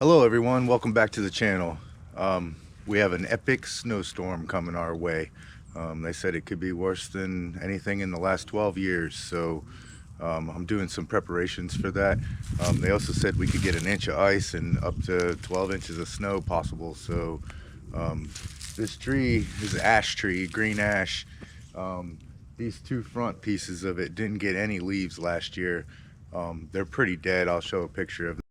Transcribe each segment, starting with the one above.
Hello everyone, welcome back to the channel. We have an epic snowstorm coming our way. They said it could be worse than anything in the last 12 years, so I'm doing some preparations for that. They also said we could get an inch of ice and up to 12 inches of snow possible. So this tree is an ash tree, green ash. These two front pieces of it didn't get any leaves last year. They're pretty dead. I'll show a picture of them.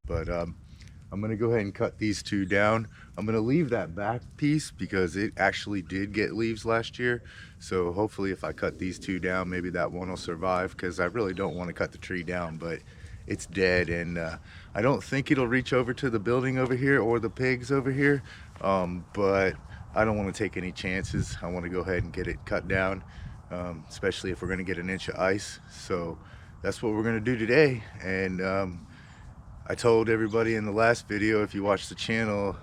But I'm gonna go ahead and cut these two down. I'm gonna leave that back piece because it actually did get leaves last year. So hopefully if I cut these two down, maybe that one will survive, because I really don't want to cut the tree down, but it's dead. And I don't think it'll reach over to the building over here or the pigs over here. But I don't want to take any chances. I want to go ahead and get it cut down, especially if we're gonna get an inch of ice. So that's what we're gonna do today. And I told everybody in the last video, if you watch the channel,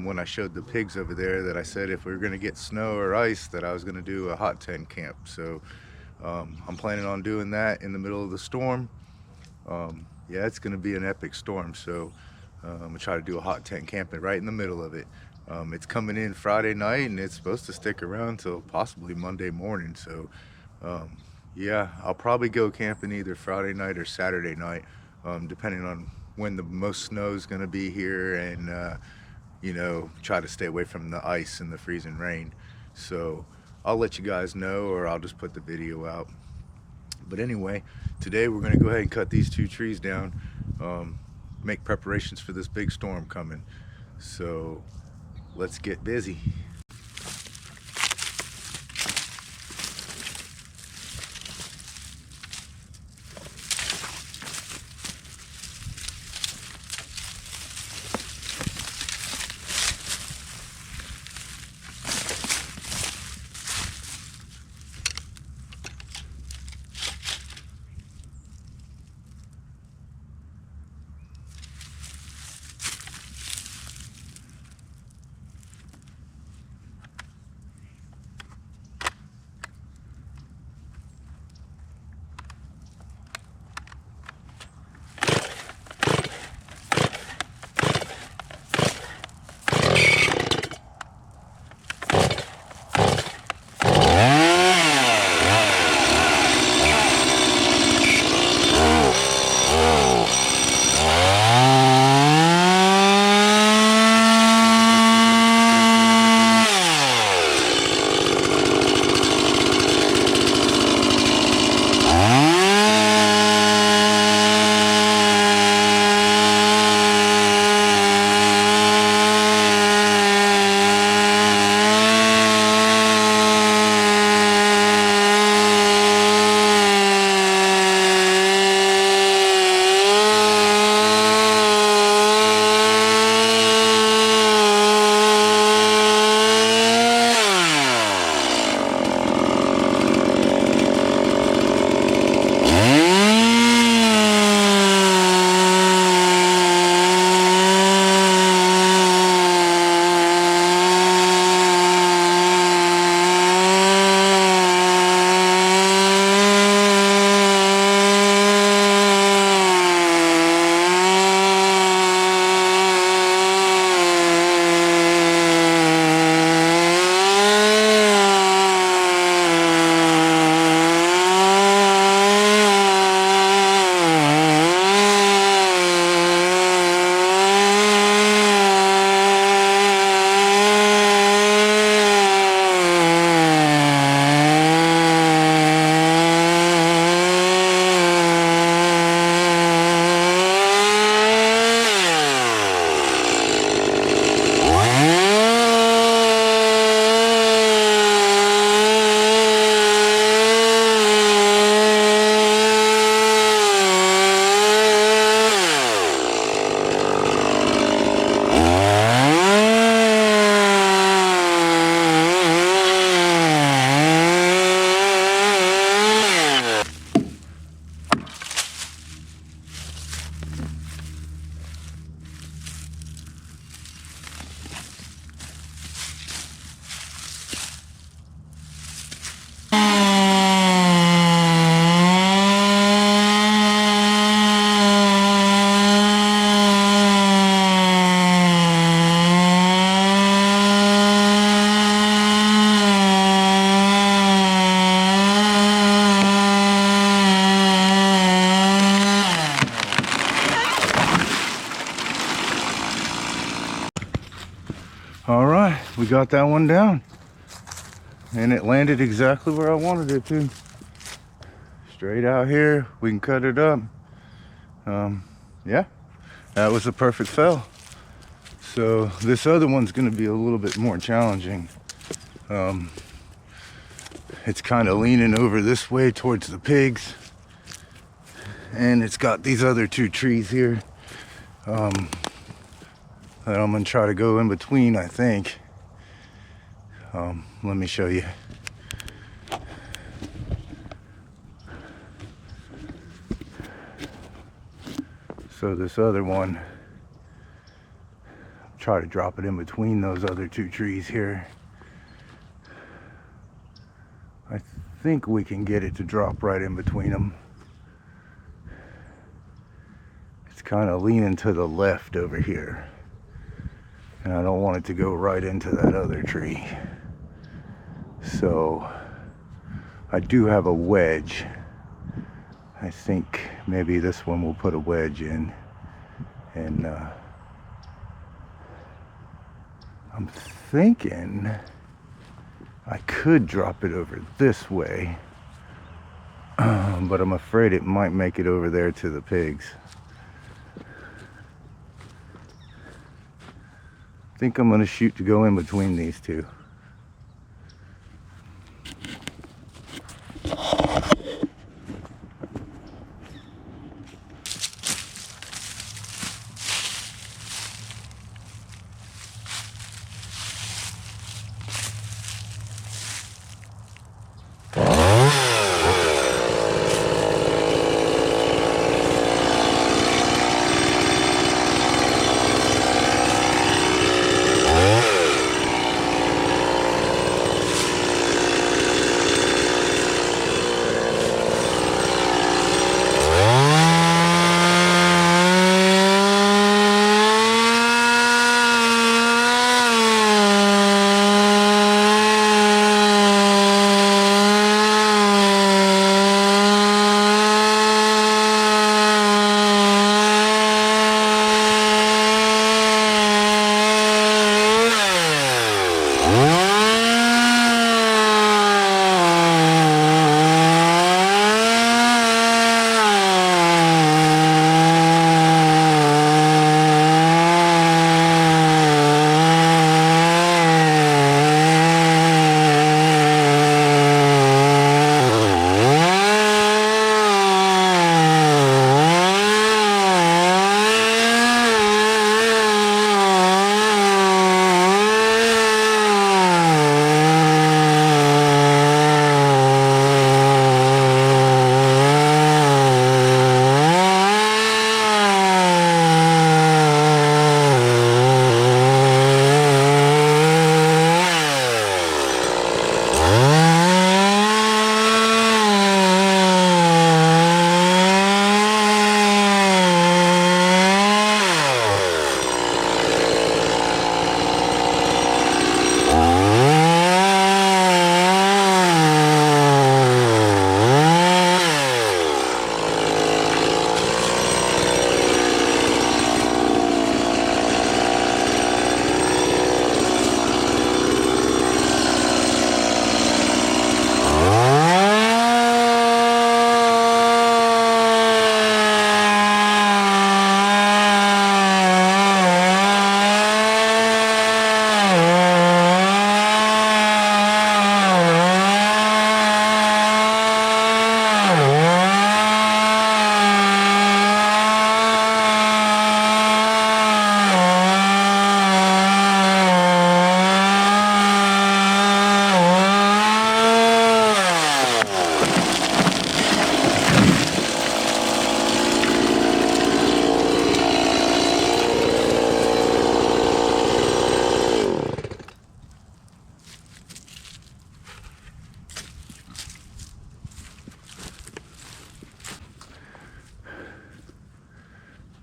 when I showed the pigs over there, that I said if we were going to get snow or ice, that I was going to do a hot tent camp. So I'm planning on doing that in the middle of the storm. Yeah, it's going to be an epic storm. So I'm going to try to do a hot tent camping right in the middle of it. It's coming in Friday night and it's supposed to stick around till possibly Monday morning. So yeah, I'll probably go camping either Friday night or Saturday night, depending on when the most snow is going to be here, and you know, try to stay away from the ice and the freezing rain. So I'll let you guys know, or I'll just put the video out. But anyway, today we're going to go ahead and cut these two trees down, make preparations for this big storm coming. So let's get busy. got that one down. And it landed exactly where I wanted it to. Straight out here, we can cut it up. Yeah, that was a perfect fell. So this other one's gonna be a little bit more challenging. It's kind of leaning over this way towards the pigs. And it's got these other two trees here that I'm gonna try to go in between, I think. Let me show you. So this other one, try to drop it in between those other two trees here. I think we can get it to drop right in between them. It's kind of leaning to the left over here. And I don't want it to go right into that other tree. So I do have a wedge. I think maybe this one will put a wedge in. And I'm thinking I could drop it over this way. But I'm afraid it might make it over there to the pigs. I think I'm going to shoot to go in between these two.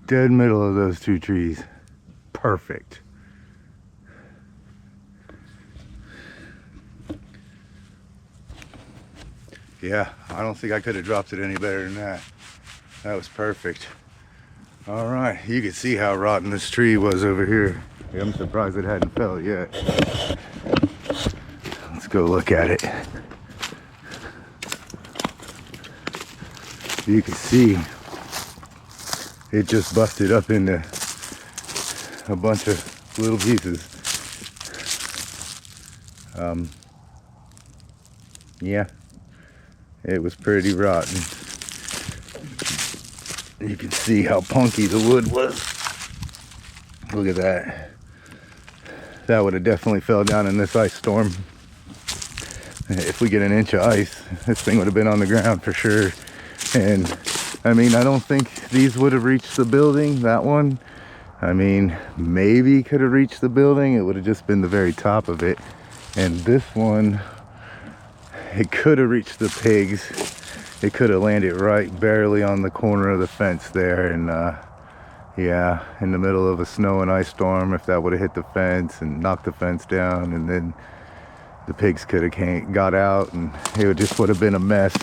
Dead middle of those two trees. Perfect. Yeah, I don't think I could have dropped it any better than that. That was perfect. All right, you can see how rotten this tree was over here. I'm surprised it hadn't fell yet. Let's go look at it. You can see it just busted up into a bunch of little pieces. Yeah, it was pretty rotten. You can see how punky the wood was. Look at that. That would have definitely fell down in this ice storm. If we get an inch of ice, this thing would have been on the ground for sure. And I mean, I don't think these would have reached the building. That one, I mean, maybe could have reached the building. It would have just been the very top of it. And this one, it could have reached the pigs. It could have landed right barely on the corner of the fence there. And yeah, in the middle of a snow and ice storm, if that would have hit the fence and knocked the fence down, and then the pigs could have got out, and it just would have been a mess.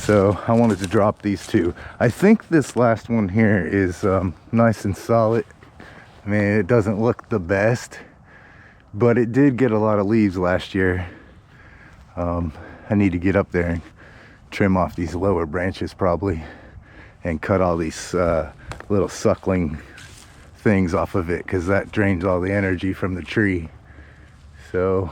So I wanted to drop these two. I think this last one here is nice and solid. I mean, it doesn't look the best, but it did get a lot of leaves last year. I need to get up there and trim off these lower branches probably, and cut all these little suckling things off of it, because that drains all the energy from the tree. So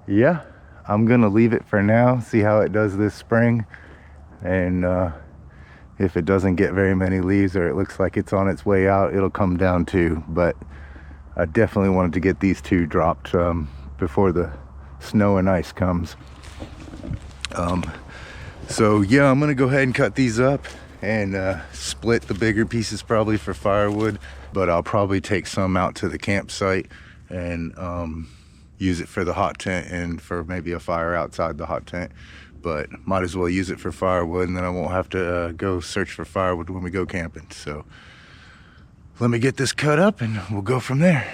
yeah, I'm gonna leave it for now, see how it does this spring, and if it doesn't get very many leaves, or it looks like it's on its way out, it'll come down too. But I definitely wanted to get these two dropped before the snow and ice comes. So yeah, I'm gonna go ahead and cut these up and split the bigger pieces probably for firewood, but I'll probably take some out to the campsite and use it for the hot tent and for maybe a fire outside the hot tent. But might as well use it for firewood, and then I won't have to go search for firewood when we go camping. So let me get this cut up and we'll go from there.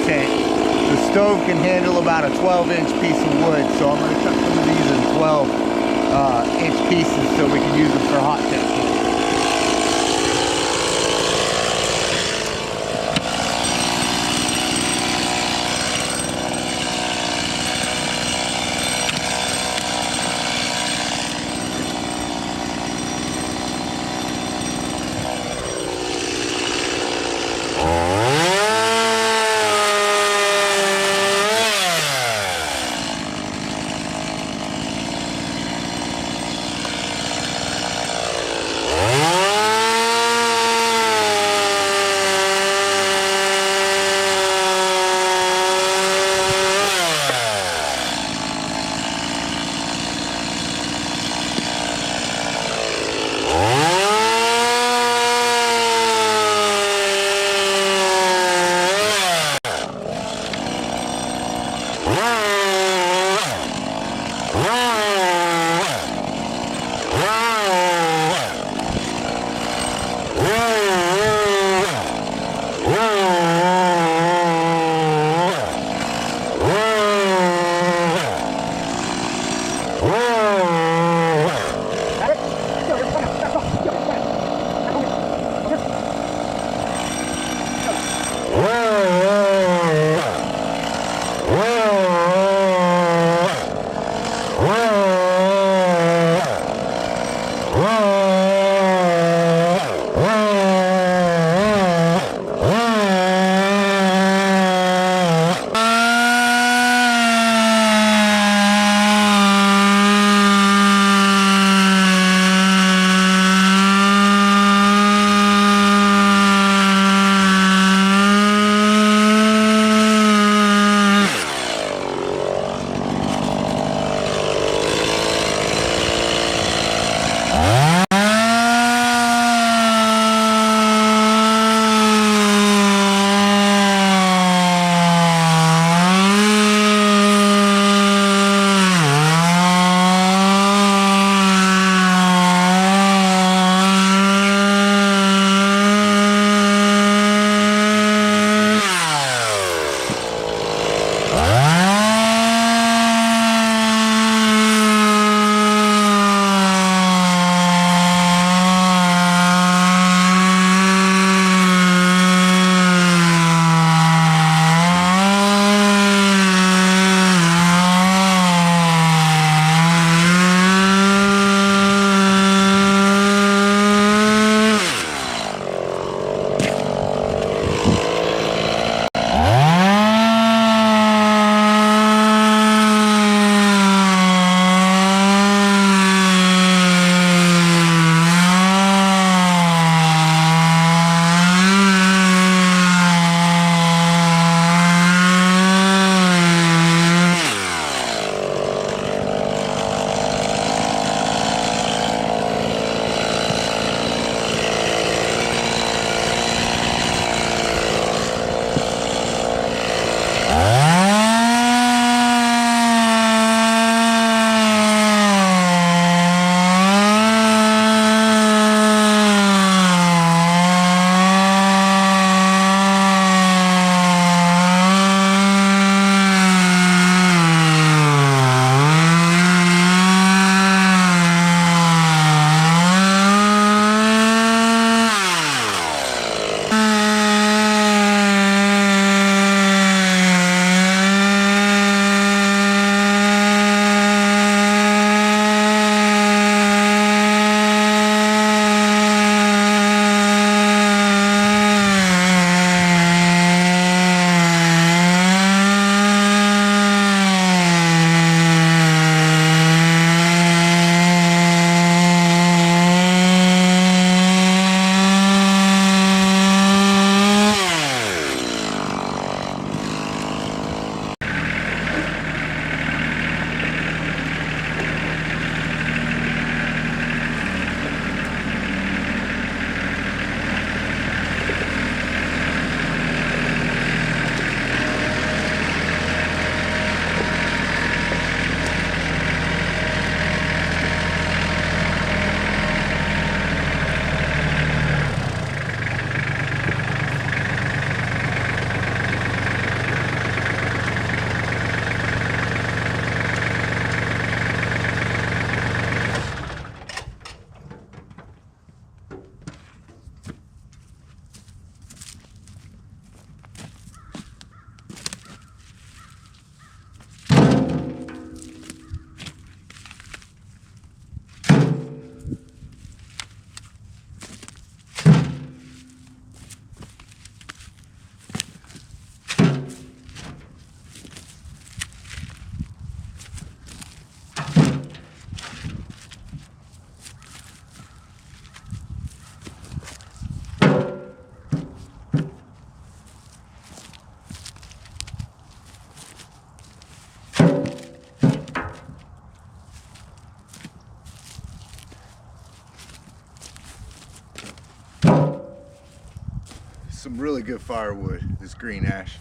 The stove can handle about a 12-inch piece of wood, so I'm going to cut some of these in 12-inch pieces so we can use them for hot tent. some really good firewood, this green ash.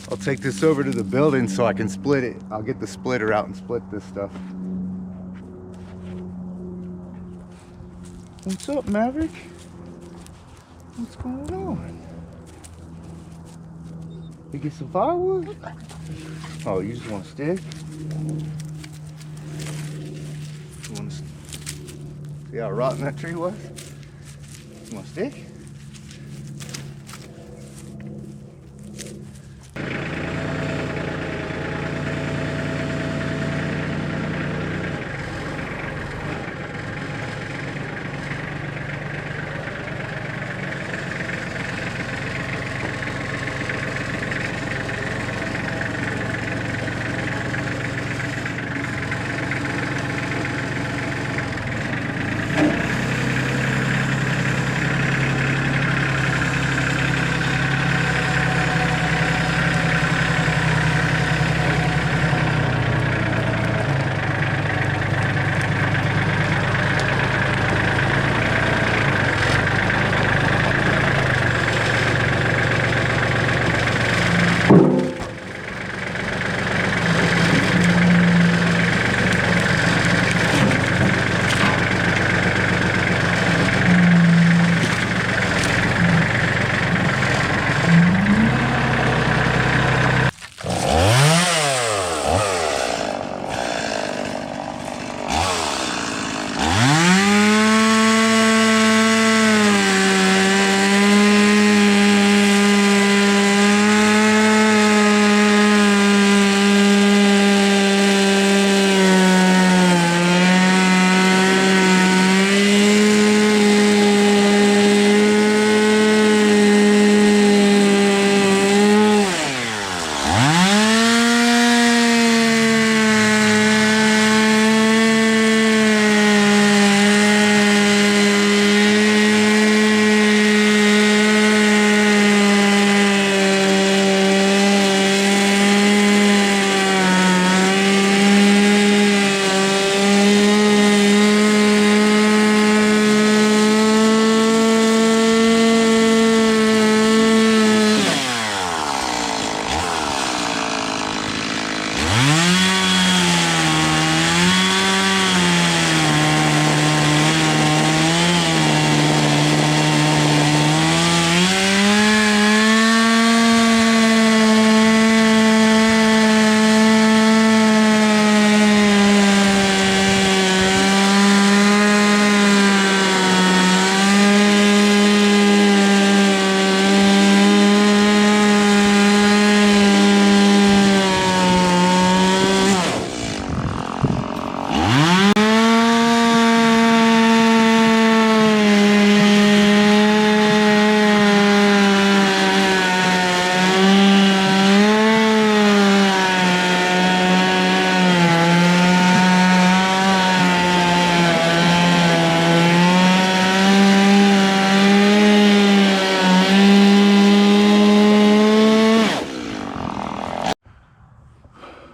I'll take this over to the building so I can split it. I'll get the splitter out and split this stuff. What's up, Maverick? What's going on? You get some firewood? Oh, you just want a stick? You want to see how rotten that tree was? You want a stick?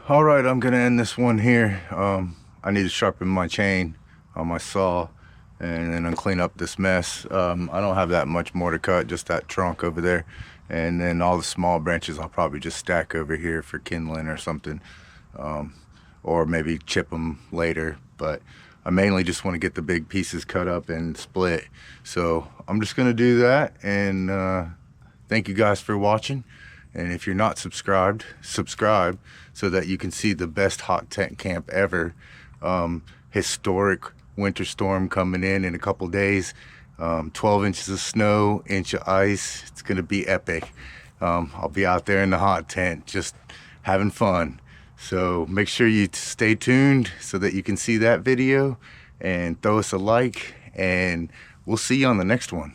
All right, I'm gonna end this one here. I need to sharpen my chain on my saw and then clean up this mess. I don't have that much more to cut, just that trunk over there. And then all the small branches I'll probably just stack over here for kindling or something. Or maybe chip them later. But I mainly just want to get the big pieces cut up and split. So I'm just going to do that. And thank you guys for watching. And if you're not subscribed, subscribe so that you can see the best hot tent camp ever. Historic winter storm coming in a couple days. 12 inches of snow, inch of ice. It's gonna be epic. I'll be out there in the hot tent just having fun. So make sure you stay tuned so that you can see that video, and throw us a like, and we'll see you on the next one.